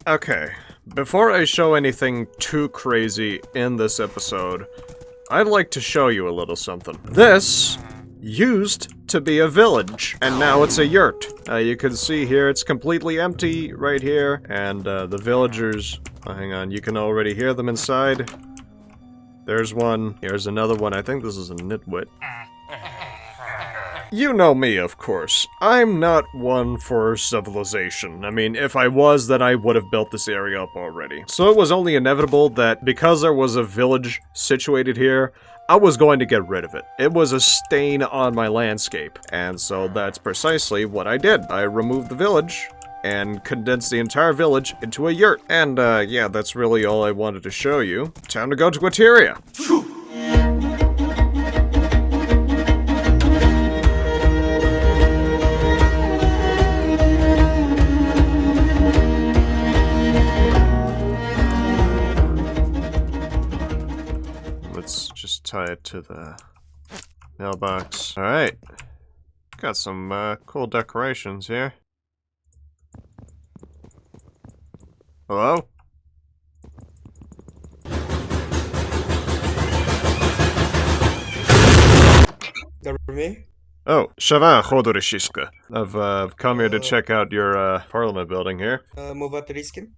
Okay, before I show anything too crazy in this episode, I'd like to show you a little something. This used to be a village, and now it's a yurt. You can see here it's completely empty right here, and the villagers, hang on, you can already hear them inside. There's one, here's another one, I think this is a nitwit. You know me, of course. I'm not one for civilization. I mean, if I was, then I would have built this area up already. So it was only inevitable that because there was a village situated here, I was going to get rid of it. It was a stain on my landscape. And so that's precisely what I did. I removed the village and condensed the entire village into a yurt. And yeah, that's really all I wanted to show you. Time to go to Aterian. Let's just tie it to the mailbox. Alright. Got some cool decorations here. Hello? Me? Oh, Shava Khodorishishka. I've come here to check out your parliament building here. Mova Teriskin.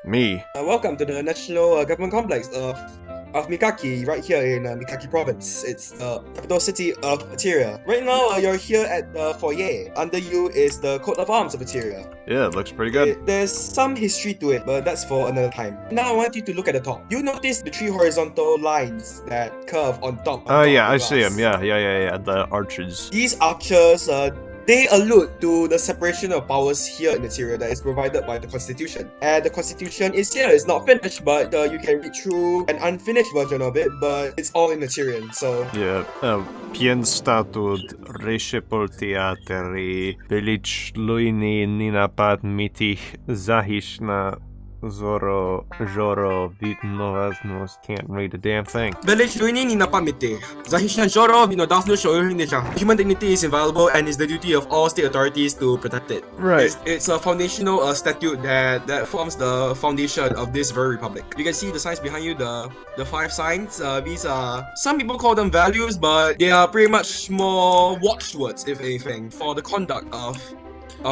Me. Welcome to the National Government Complex of Mikaki, right here in Mikaki Province. It's the capital city of Aterian. Right now, you're here at the foyer. Under you is the coat of arms of Aterian. Yeah, it looks pretty good. There's some history to it, but that's for another time. Now I want you to look at the top. You notice the three horizontal lines that curve on top. Oh yeah, I see them. Yeah, the arches. These arches, they allude to the separation of powers here in Aterian that is provided by the Constitution. And the Constitution is here. It's not finished, but you can read through an unfinished version of it, but it's all in Aterian, so... Yeah, Pien statud reshepoltiateri belich luini ninapat mitich zahishna Zoro Vidnovasnos can't read a damn thing. Human dignity is inviolable and it's the duty of all state authorities to protect it. Right. It's a foundational statute that forms the foundation of this very republic. You can see the signs behind you, the 5 signs. These are, some people call them values, but they are pretty much more watchwords, if anything, for the conduct of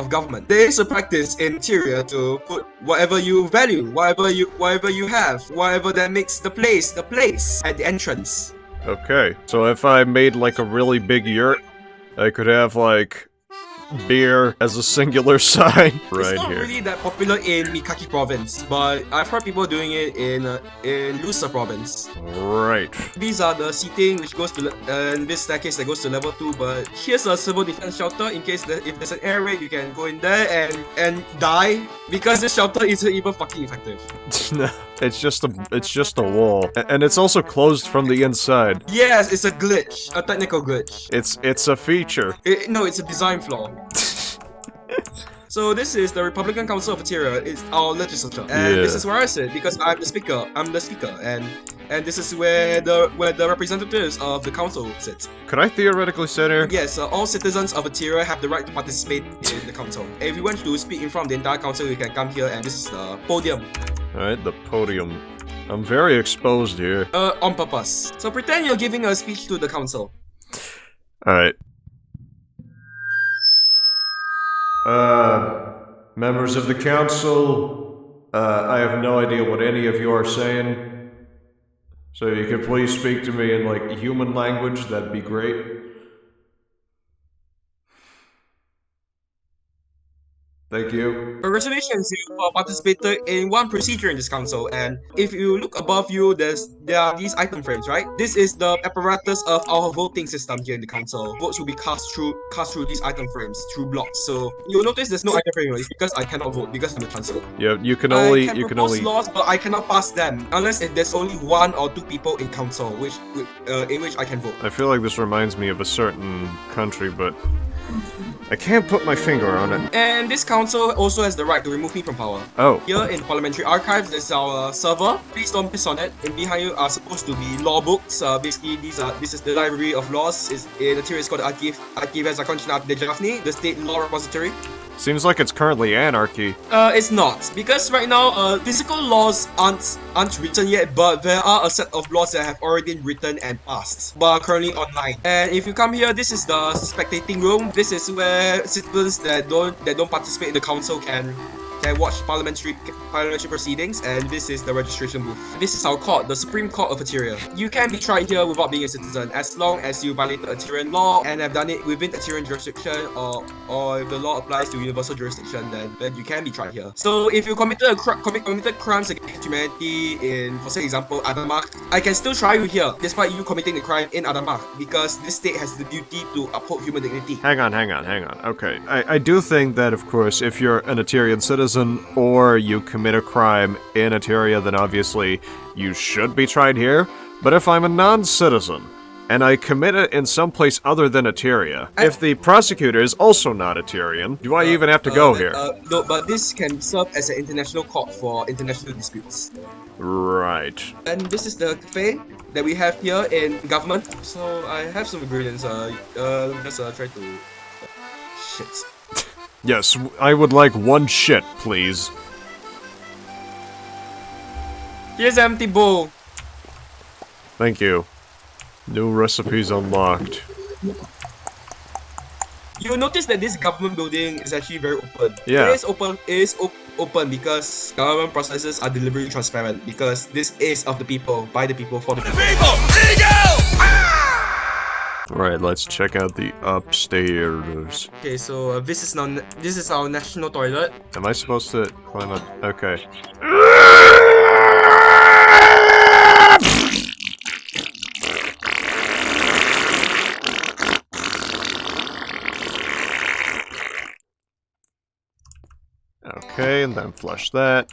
government. There is a practice in Aterian to put whatever you value, whatever you have, whatever that makes the place at the entrance. Okay, so if I made like a really big yurt, I could have like beer as a singular sign right It's not here. really that popular in Mikaki province, but I've heard people doing it in Lusa province. Right. These are the seating which goes to this staircase that goes to level 2, but here's a civil defense shelter in case if there's an air raid, you can go in there and die, because this shelter isn't even fucking effective. No, it's just a wall, and it's also closed from the inside. Yes, it's a glitch, a technical glitch. It's a feature. No, it's a design flaw. So this is the Republican Council of Aterian. It's our legislature, and this is where I sit because I'm the speaker. and this is where the representatives of the council sit. Could I theoretically sit here? Yes, all citizens of Aterian have the right to participate in the council. If you want to speak in front of the entire council, you can come here, and this is the podium. Alright, the podium. I'm very exposed here. On purpose. So pretend you're giving a speech to the council. Alright. Members of the council, I have no idea what any of you are saying, so you could please speak to me in, like, human language, that'd be great. Thank you. Congratulations, you participated in one procedure in this council, and if you look above you, there are these item frames, right? This is the apparatus of our voting system here in the council. Votes will be cast through these item frames, through blocks. So you'll notice there's no item frame. It's because I cannot vote, because I'm the chancellor. Yeah, you can only propose laws, but I cannot pass them unless there's only 1 or 2 people in council, in which I can vote. I feel like this reminds me of a certain country, but I can't put my finger on it. And this council also has the right to remove me from power. Oh. Here in Parliamentary Archives, there's our server. Please don't piss on it. And behind you are supposed to be law books. Basically, this is the library of laws. In Aterian, it's called the Archives Zakonchina de Jafni, the state law repository. Seems like it's currently anarchy. It's not, because right now, physical laws aren't written yet, but there are a set of laws that have already been written and passed, but are currently online. And if you come here, this is the spectating room. This is where citizens that don't participate in the council can watch parliamentary proceedings, and this is the registration booth. This is our court, the Supreme Court of Ateria. You can be tried here without being a citizen, as long as you violate the Aterian law and have done it within Aterian jurisdiction, or if the law applies to universal jurisdiction, then you can be tried here. So if you committed crimes against humanity in, for say example, Adamakh, I can still try you here, despite you committing the crime in Adamakh, because this state has the duty to uphold human dignity. Hang on. Okay, I do think that, of course, if you're an Aterian citizen, or you commit a crime in Ateria, then obviously you should be tried here. But if I'm a non-citizen, and I commit it in some place other than Ateria, if the prosecutor is also not Aterian, do I even have to go here? No, but this can serve as an international court for international disputes. Right. And this is the cafe that we have here in government. So I have some ingredients. Let's try to... shit. Yes, I would like one shit, please. Here's an empty bowl. Thank you. New recipes unlocked. You'll notice that this government building is actually very open. Yeah. It is open because government processes are deliberately transparent, because this is of the people, by the people, for the people. Alright, let's check out the upstairs. Okay, so this is our national toilet. Am I supposed to climb up? Okay. Okay, and then flush that.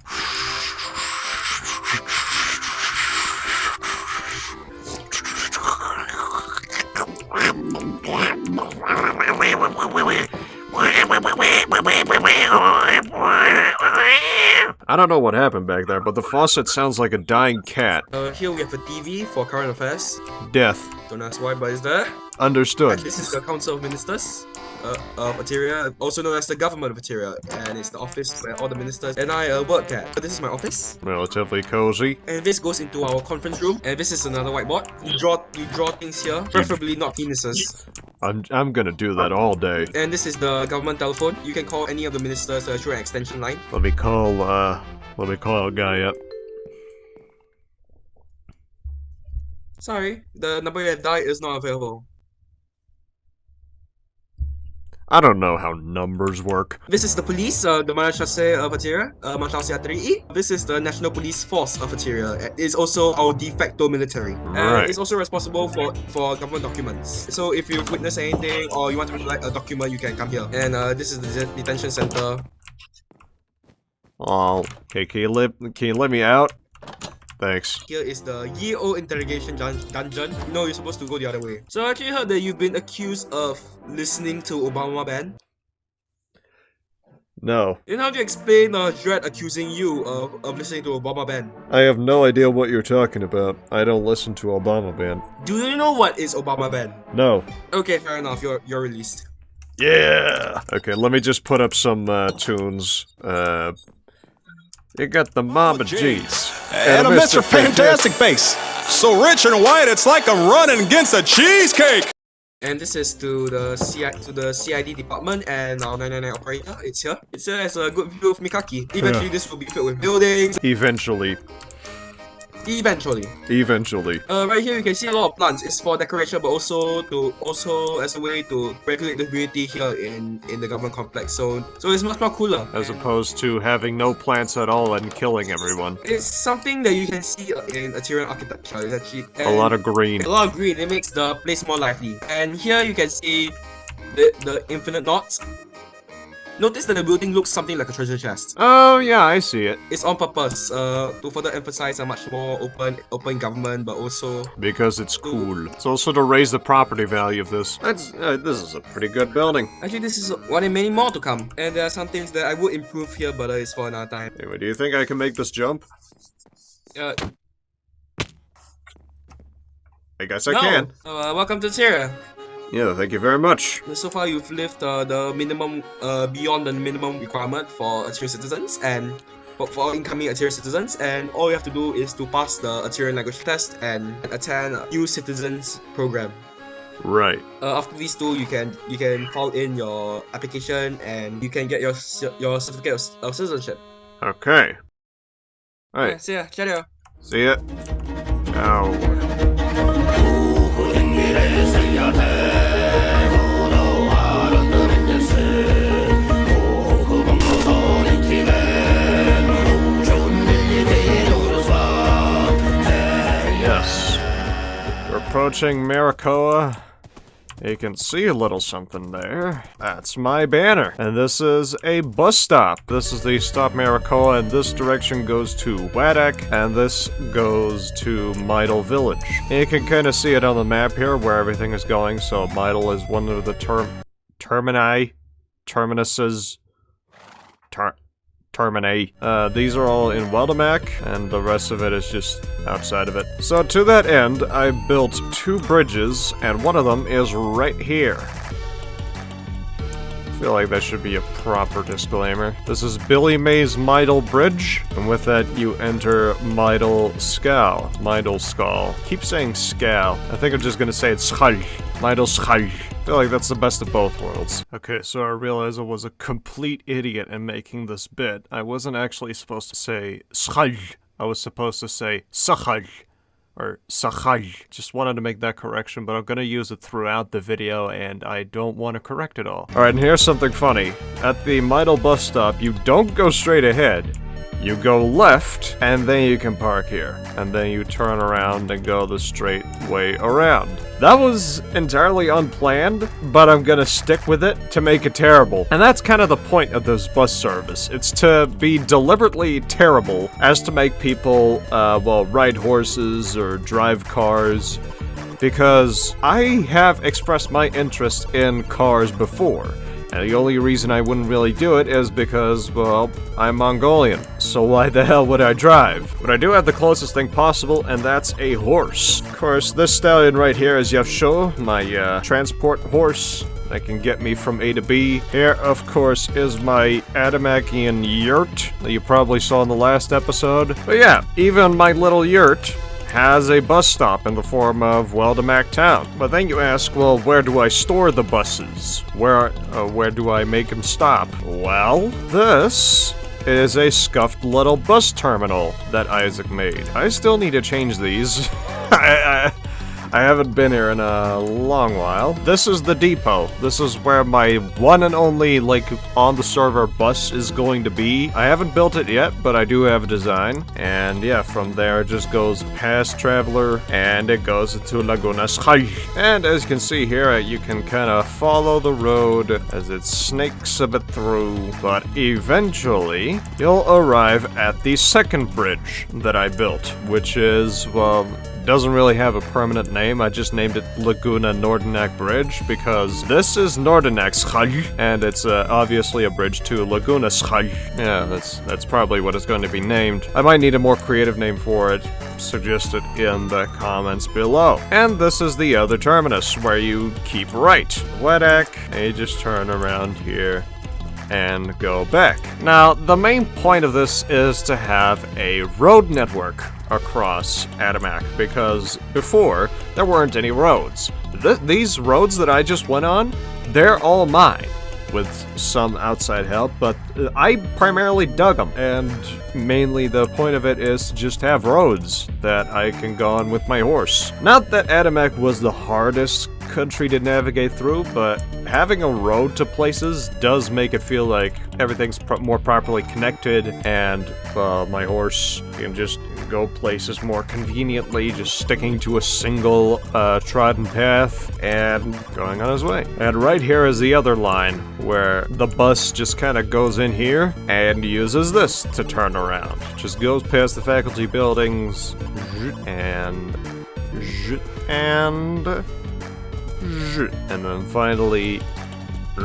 I don't know what happened back there, but the faucet sounds like a dying cat. Here we have a TV for current affairs. Death. Don't ask why, but it's there. Understood. And this is the Council of Ministers of Ateria, also known as the Government of Ateria, and it's the office where all the ministers and I work at. But this is my office. Relatively cozy. And this goes into our conference room, and this is another whiteboard. You draw things here, preferably not penises. I'm gonna do that all day. And this is the government telephone. You can call any of the ministers through an extension line. Let me call a guy up. Sorry, the number you have dialed is not available. I don't know how numbers work. This is the police, the Manashase of Ateria, Nausea 3E. This is the National Police Force of Ateria. It is also our de facto military. Right. It's also responsible for government documents. So if you witness anything or you want to write a document, you can come here. And this is the detention center. Oh, okay, can you let me out? Thanks. Here is the Ye-O interrogation dungeon. No, you're supposed to go the other way. So I actually heard that you've been accused of listening to Obama band. No. Then how do you explain Dread accusing you of listening to Obama band? I have no idea what you're talking about. I don't listen to Obama band. Do you know what is Obama band? No. Okay, fair enough. You're released. Yeah! Okay, let me just put up some tunes. You got the Mama G's. And a Mr. Fantastic Face. So rich and white, it's like I'm running against a cheesecake. And this is to the CID department and our 999 operator. It's here. It's here as a good view of Mikaki. Eventually, this will be filled with buildings. Eventually. Right here you can see a lot of plants. It's for decoration, but also as a way to regulate the humidity here in the government complex. So it's much more cooler. As opposed to having no plants at all and killing everyone. It's something that you can see in Aterian architecture. It's actually a lot of green. A lot of green. It makes the place more lively. And here you can see the infinite knots. Notice that the building looks something like a treasure chest. Oh yeah, I see it. It's on purpose, to further emphasize a much more open government, but also because it's cool. It's also to raise the property value of this. This is a pretty good building. Actually, this is one and many more to come, and there are some things that I would improve here, but it's for another time. Anyway, do you think I can make this jump? I guess I can. Welcome to Ateria. Yeah, thank you very much. So far, you've lived the minimum, beyond the minimum requirement for Aterian citizens and for incoming Aterian citizens, and all you have to do is to pass the Aterian language test and attend a new citizens program. Right. After these two, you can file in your application and you can get your certificate of citizenship. Okay. Alright. Yeah, see ya, cheerio. See ya. Ow. Yes. We're approaching Maracoa. You can see a little something there. That's my banner. And this is a bus stop. This is the stop Maracoa, and this direction goes to Adamakh, and this goes to Midel Village. And you can kind of see it on the map here where everything is going. So Midel is one of the terminuses. Termini. These are all in Adamakh, and the rest of it is just outside of it. So to that end, I built 2 bridges, and one of them is right here. I feel like that should be a proper disclaimer. This is Billy May's Midel Bridge, and with that you enter Midel Skull. Keep saying Skal. I think I'm just gonna say it's Skull. Midel Skull. I feel like that's the best of both worlds. Okay, so I realized I was a complete idiot in making this bit. I wasn't actually supposed to say Skull. I was supposed to say Sakhal. Or Sakhal. Just wanted to make that correction, but I'm gonna use it throughout the video, and I don't want to correct it all. Alright, and here's something funny. At the Midel bus stop, you don't go straight ahead. You go left, and then you can park here. And then you turn around and go the straight way around. That was entirely unplanned, but I'm gonna stick with it to make it terrible. And that's kind of the point of this bus service. It's to be deliberately terrible as to make people, well, ride horses or drive cars. Because I have expressed my interest in cars before. And the only reason I wouldn't really do it is because, well, I'm Mongolian. So why the hell would I drive? But I do have the closest thing possible, and that's a horse. Of course, this stallion right here is Yavsho, my transport horse that can get me from A to B. Here, of course, is my Adamakhian yurt that you probably saw in the last episode. But yeah, even my little yurt has a bus stop in the form of Adamakh town. But then you ask, well, where do I store the buses? Where do I make them stop? Well, this is a scuffed little bus terminal that Isaac made. I still need to change these. I haven't been here in a long while. This is the depot. This is where my one and only, like, on the server bus is going to be. I haven't built it yet, but I do have a design. And yeah, from there it just goes past Traveler, and it goes into Laguna Sky. And as you can see here, you can kind of follow the road as it snakes a bit through. But eventually, you'll arrive at the second bridge that I built, which is, well, doesn't really have a permanent name. I just named it Laguna Nordenack Bridge because this is Nordenack Sky, and it's obviously a bridge to Laguna Sky. Yeah, that's probably what it's going to be named. I might need a more creative name for it. Suggest it in the comments below. And this is the other terminus where you keep right. Adamakh, and you just turn around here and go back. Now, the main point of this is to have a road network across Adamakh, because before, there weren't any roads. These roads that I just went on, they're all mine, with some outside help, but I primarily dug them, and mainly the point of it is to just have roads that I can go on with my horse. Not that Adamakh was the hardest country to navigate through, but having a road to places does make it feel like everything's more properly connected, and my horse can just go places more conveniently, just sticking to a single trodden path and going on his way. And right here is the other line where the bus just kind of goes in here and uses this to turn around. Just goes past the faculty buildings and then finally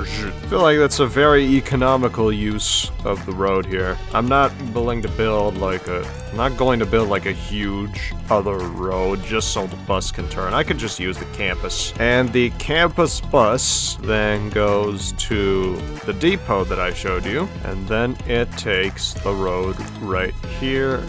I feel like that's a very economical use of the road here. I'm not willing to build like a... I'm not going to build like a huge other road just so the bus can turn. I could just use the campus. And the campus bus then goes to the depot that I showed you. And then it takes the road right here.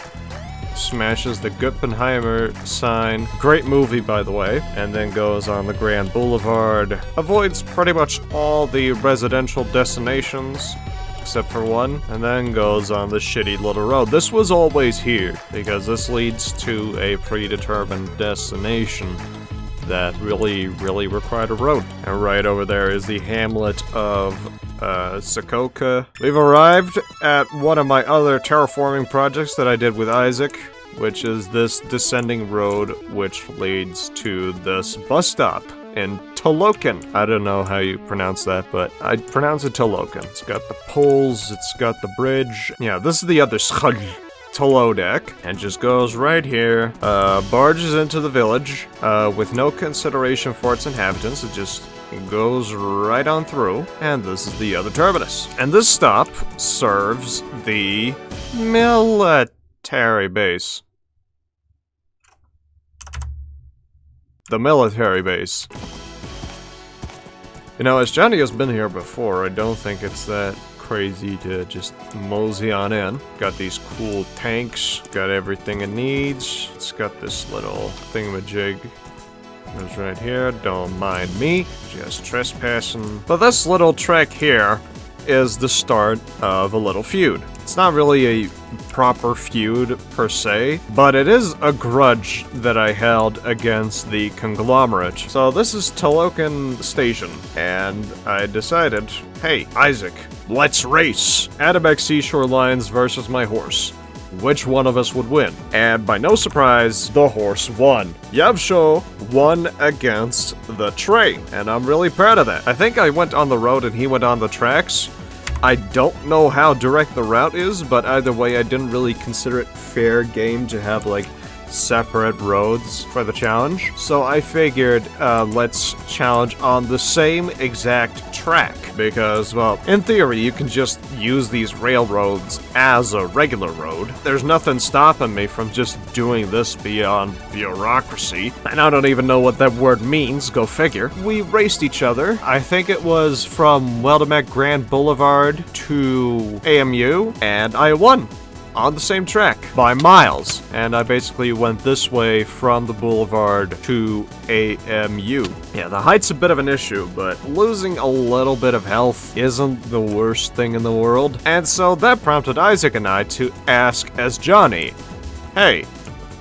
Smashes the Gutpenheimer sign. Great movie, by the way. And then goes on the Grand Boulevard. Avoids pretty much all the residential destinations, except for one, and then goes on the shitty little road. This was always here, because this leads to a predetermined destination that really required a road. And right over there is the hamlet of Sokoka. We've arrived at one of my other terraforming projects that I did with Isaac, which is this descending road which leads to this bus stop in Tolokan. I don't know how you pronounce that, but I pronounce it Tolokan. It's got the poles, it's got the bridge. Yeah, this is the other Tolodek, and just goes right here, barges into the village, with no consideration for its inhabitants. It just goes right on through, and this is the other terminus. And this stop serves the military base. The military base. You know, as Johnny has been here before, I don't think it's that crazy to just mosey on in. Got these cool tanks, got everything it needs. It's got this little thingamajig. Goes right here, don't mind me, just trespassing. But this little trek here is the start of a little feud. It's not really a proper feud per se, but it is a grudge that I held against the conglomerate. So this is Tolokan Station, and I decided, hey, Isaac, let's race. Adamakh Seashore Lines versus my horse. Which one of us would win? And by no surprise, the horse won. Yavsho won against the train, and I'm really proud of that. I think I went on the road and he went on the tracks. I don't know how direct the route is, but either way, I didn't really consider it fair game to have, like, separate roads for the challenge. So I figured, let's challenge on the same exact track. Because, well, in theory, you can just use these railroads as a regular road. There's nothing stopping me from just doing this beyond bureaucracy. And I don't even know what that word means, go figure. We raced each other. I think it was from Adamakh Grand Boulevard to AMU, and I won. On the same track, by miles. And I basically went this way from the boulevard to AMU. Yeah, the height's a bit of an issue, but losing a little bit of health isn't the worst thing in the world. And so that prompted Isaac and I to ask as Johnny, hey,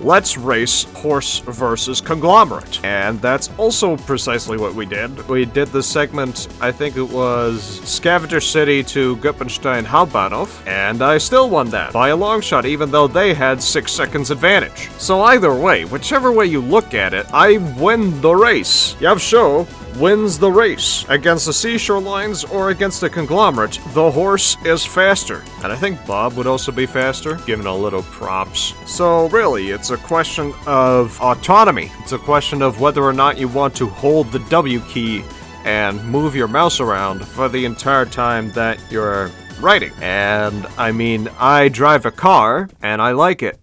let's race horse versus conglomerate. And that's also precisely what we did. We did the segment, I think it was Scavenger City to Gutpenstein Hauptbahnhof, and I still won that by a long shot, even though they had 6 seconds advantage. So either way, whichever way you look at it, I win the race. Yavsho wins the race. Against the seashore lines or against the conglomerate, the horse is faster. And I think Bob would also be faster, given a little props. So really, it's a question of autonomy. It's a question of whether or not you want to hold the W key and move your mouse around for the entire time that you're writing. And I mean, I drive a car, and I like it.